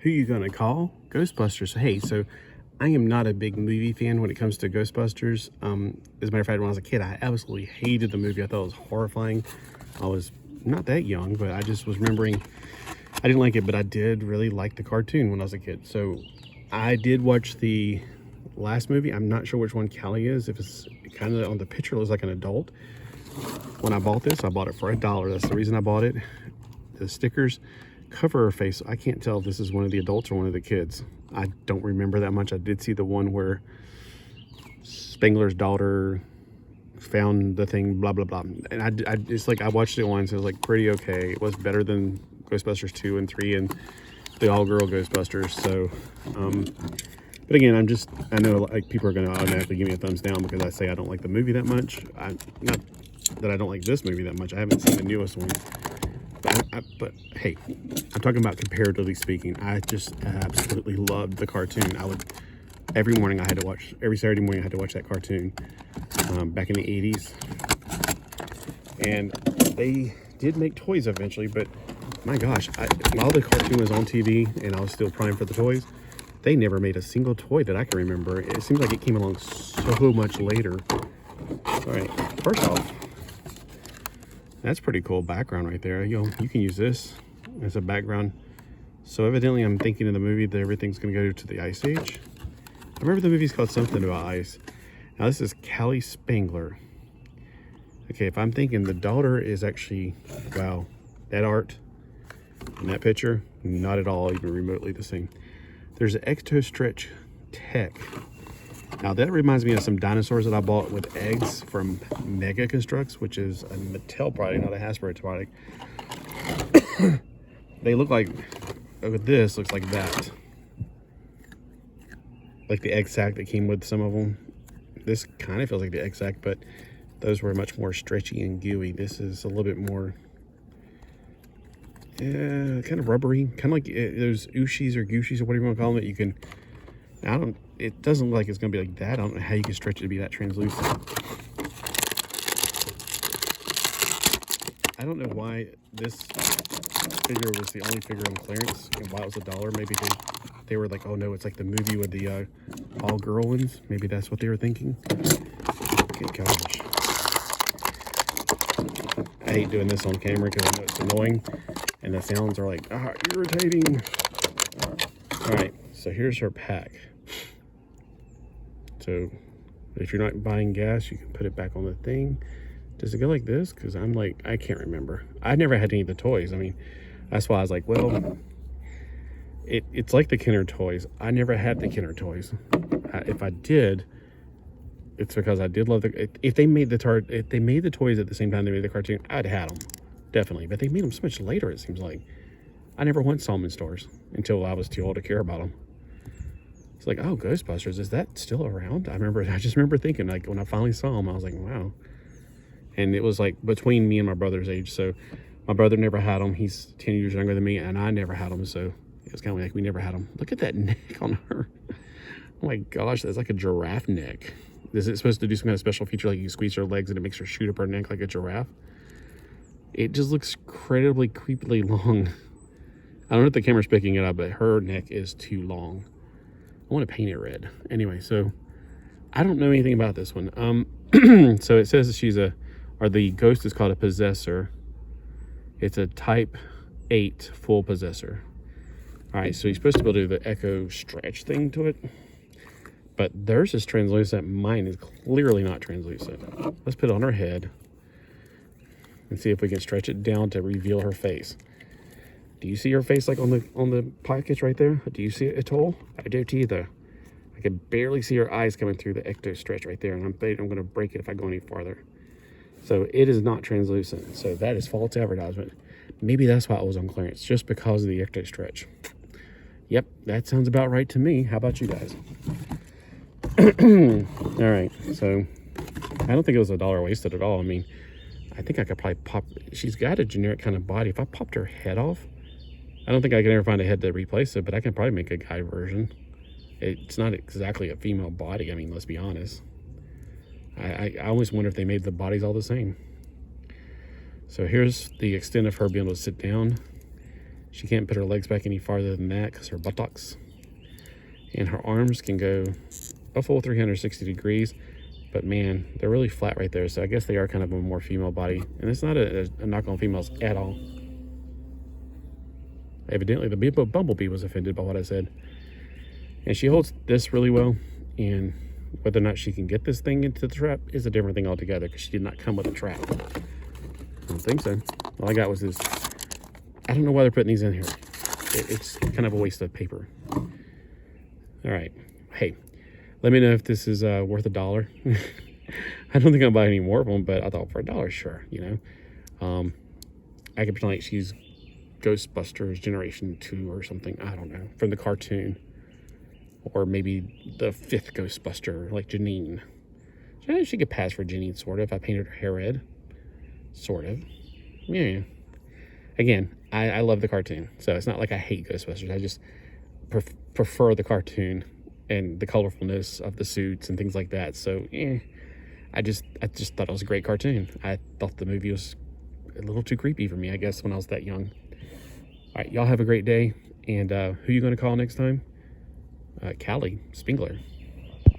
Who you gonna call? Ghostbusters. Hey, so I am not a big movie fan when it comes to Ghostbusters. As a matter of fact, when I was a kid, I absolutely hated the movie. I thought it was horrifying. I was not that young, but I just was remembering I didn't like it, but I did really like the cartoon when I was a kid. So I did watch the last movie. I'm not sure which one Callie is. If it's kind of on the picture, it looks like an adult. When I bought this, I bought it for $1. That's the reason I bought it. The stickers cover her face. I can't tell if this is one of the adults or one of the kids. I don't remember that much. I did see the one where Spengler's daughter found the thing, blah blah blah, and I it's like I watched it once. It was like pretty okay. It was better than Ghostbusters 2 and 3 and the all-girl Ghostbusters. So but again, I know like people are gonna automatically give me a thumbs down because I say I don't like the movie that much. Not that I don't like this movie that much. I haven't seen the newest one, but hey, I'm talking about comparatively speaking. I just absolutely loved the cartoon. Every Saturday morning I had to watch that cartoon back in the 80s. And they did make toys eventually, but my gosh, while the cartoon was on TV and I was still primed for the toys, they never made a single toy that I can remember. It seems like it came along so much later. All right, first off, that's pretty cool background right there. You can use this as a background. So evidently I'm thinking in the movie that everything's gonna go to the Ice Age. I remember the movie's called something about ice. Now this is Callie Spengler. Okay, if I'm thinking the daughter is actually, wow, that art in that picture, not at all even remotely the same. There's an Ecto Stretch Tech. Now that reminds me of some dinosaurs that I bought with eggs from Mega Constructs, which is a Mattel product, not a Hasbro product. They look like, this looks like that. Like the egg sack that came with some of them. This kind of feels like the egg sack, but those were much more stretchy and gooey. This is a little bit more, kind of rubbery, kind of like those Ooshies or Gooshies or whatever you want to call them. It doesn't look like it's going to be like that. I don't know how you can stretch it to be that translucent. I don't know why this figure was the only figure on clearance and why it was $1. Maybe they were like, oh no, it's like the movie with the all girl ones. Maybe that's what they were thinking. Good gosh. I hate doing this on camera because I know it's annoying and the sounds are like, irritating. All right, so here's her pack. So if you're not buying gas, you can put it back on the thing. Does it go like this? Because I can't remember. I never had any of the toys. I mean, that's why I was like, well, it's like the Kenner toys. I never had the Kenner toys. If I did, it's because I did love if they made the toys at the same time they made the cartoon, I'd had them, definitely. But they made them so much later, it seems like. I never once saw them in stores until I was too old to care about them. It's like, oh, Ghostbusters, is that still around? I just remember thinking, like, when I finally saw them, I was like, wow. And it was like between me and my brother's age. So my brother never had them. He's 10 years younger than me, and I never had them. So it was kind of like we never had them. Look at that neck on her. Oh my gosh, that's like a giraffe neck. Is it supposed to do some kind of special feature, like you squeeze her legs and it makes her shoot up her neck like a giraffe? It just looks incredibly creepily long. I don't know if the camera's picking it up, but her neck is too long. I want to paint it red. Anyway, so I don't know anything about this one. So it says the ghost is called a possessor. It's a type 8 full possessor. All right, so you're supposed to be able to do the echo stretch thing to it, but theirs is translucent. Mine is clearly not translucent. Let's put it on her head and see if we can stretch it down to reveal her face. Do you see her face like on the package right there? Do you see it at all? I don't either. I can barely see her eyes coming through the ecto stretch right there, and I'm going to break it if I go any farther. So it is not translucent. So that is false advertisement. Maybe that's why it was on clearance, just because of the ecto stretch. Yep, that sounds about right to me. How about you guys? All right, so I don't think it was $1 wasted at all. I mean, I think I could probably pop. She's got a generic kind of body. If I popped her head off, I don't think I can ever find a head to replace it, but I can probably make a guy version. It's not exactly a female body. I mean, let's be honest. I always wonder if they made the bodies all the same. So here's the extent of her being able to sit down. She can't put her legs back any farther than that because her buttocks. And her arms can go a full 360 degrees. But man, they're really flat right there. So I guess they are kind of a more female body. And it's not a knock on females at all. Evidently, the bumblebee was offended by what I said. And she holds this really well. And whether or not she can get this thing into the trap is a different thing altogether, because she did not come with a trap. I don't think so. All I got was this. I don't know why they're putting these in here. It's kind of a waste of paper. All right. Hey, let me know if this is worth $1. I don't think I'll buy any more of them, but I thought for $1, sure, you know. I could pretend like she's Ghostbusters Generation 2 or something. I don't know. From the cartoon. Or maybe the 5th Ghostbuster, like Janine. She could pass for Janine, sort of. I painted her hair red. Sort of. Yeah. Again, I love the cartoon. So it's not like I hate Ghostbusters. I just prefer the cartoon and the colorfulness of the suits and things like that. So, I just thought it was a great cartoon. I thought the movie was a little too creepy for me, I guess, when I was that young. All right, y'all have a great day. And who you going to call next time? Callie, Spengler.